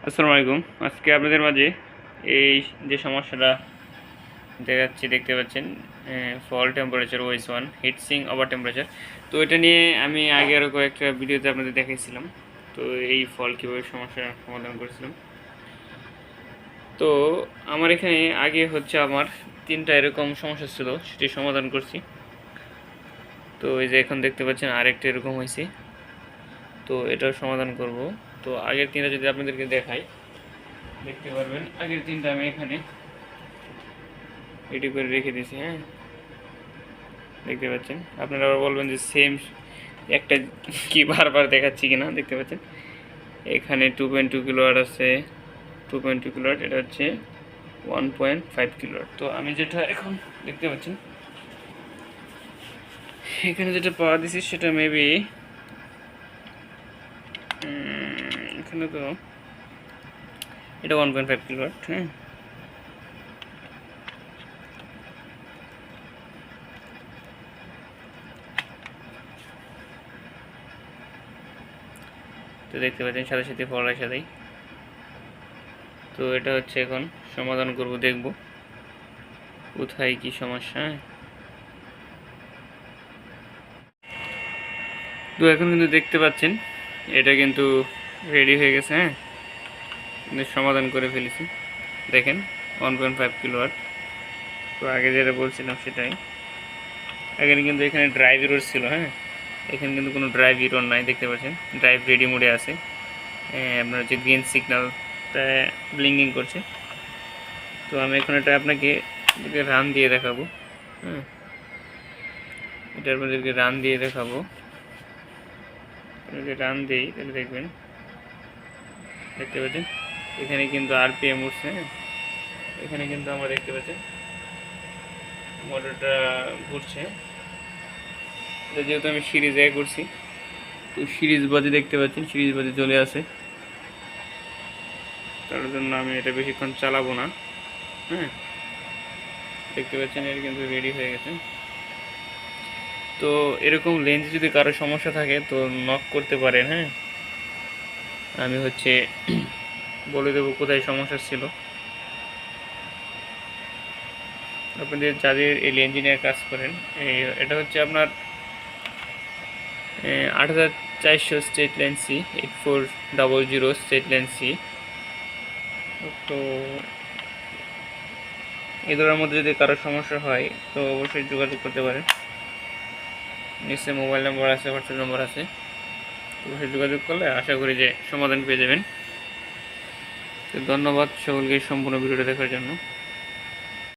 আসসালামু আলাইকুম। আজকে আপনাদের মাঝে এই যে সমস্যাটা দেখতে পাচ্ছেন, fault temperature wise one heat sink over temperature. তো এটা নিয়ে আমি আগে আরও কয়েকটা ভিডিওতে আপনাদের দেখাইছিলাম। তো এই ফল কীভাবে সমস্যার সমাধান করেছিলাম। তো আমার এখানে আগে হচ্ছে আমার 3টা এরকম সমস্যা ছিল, সেটি সমাধান করছি। তো এই যে এখন দেখতে পাচ্ছেন আরেকটা এরকম হয়েছে, তো এটাও সমাধান করব। তো আগের 3টা যদি আপনাদেরকে দেখাই, দেখতে পারবেন আগের 3টা আমি এখানে রেডি করে রেখে দিয়েছি। হ্যাঁ, দেখতে পাচ্ছেন। আপনারা আবার বলবেন যে সেম একটা কি বারবার দেখাচ্ছি কিনা। দেখতে পাচ্ছেন এখানে 2.2 কিলোওয়াট আছে, 2.2 কিলোওয়াট, এটা হচ্ছে 1.5 কিলোওয়াট। তো আমি যেটা এখন দেখতে পাচ্ছেন এখানে যেটা পাওয়া দিছি সেটা মেবি এখানে তো এটা 1.5 কিলোওয়াট। হ্যাঁ, তো দেখতে পাচ্ছেন সাথে সাথে ফলের সাথেই। তো এটা হচ্ছে এখন সমাধান করব, দেখব কোথায় কি সমস্যা। তো এখন কিন্তু দেখতে পাচ্ছেন এটা কিন্তু রেডি হয়ে গেছে। হ্যাঁ, কিন্তু সমাধান করে ফেলেছি। দেখেন 1.5 কিলোওয়াট। তো আগে যেটা বলছিলাম সেটাই। আগে কিন্তু এখানে ড্রাইভ ইরোর ছিল। হ্যাঁ, এখানে কিন্তু কোনো ড্রাইভ ইরোর নাই, দেখতে পাচ্ছেন ড্রাইভ রেডি মোডে আছে। আপনার যে গ্রিন সিগন্যালটা ব্লিঙ্কিং করছে। তো আমি এখন এটা আপনাকে রান দিয়ে দেখাবো। হ্যাঁ, এটা আপনাদেরকে রান দিয়ে দেখাবো। যদি রান দিই তাহলে দেখবেন, দেখতে পাচ্ছেন এখানে কিন্তু আরপিএম উঠছে। এখানে কিন্তু আমরা দেখতে পাচ্ছেন মোটরটা ঘুরছে। যেহেতু আমি সিরিজ করছি, তো সিরিজ বাজে দেখতে পাচ্ছেন, সিরিজ বাজে চলে আসে। তার জন্য আমি এটা বেশিক্ষণ চালাবো না। হ্যাঁ, দেখতে পাচ্ছেন এটা কিন্তু রেডি হয়ে গেছে। তো এরকম লেন্স যদি কারো সমস্যা থাকে তো নক করতে পারেন। হ্যাঁ, আমি হচ্ছে বলে দেবো কোথায় সমস্যা ছিল। আপনাদের যাদের এল ইঞ্জিনিয়ার কাজ করেন, এটা হচ্ছে আপনার 8400 state line C, 8400 state line C. তো এই ধরার মধ্যে যদি কারো সমস্যা হয় তো অবশ্যই যোগাযোগ করতে পারেন। নিশ্চয়ই মোবাইল নাম্বার আছে, হোয়াটসঅ্যাপ নাম্বার আছে, অবশ্যই যোগাযোগ করলে আশা করি যে সমাধান পেয়ে যাবেন। তো ধন্যবাদ সকলকে সম্পূর্ণ ভিডিওটা দেখার জন্য।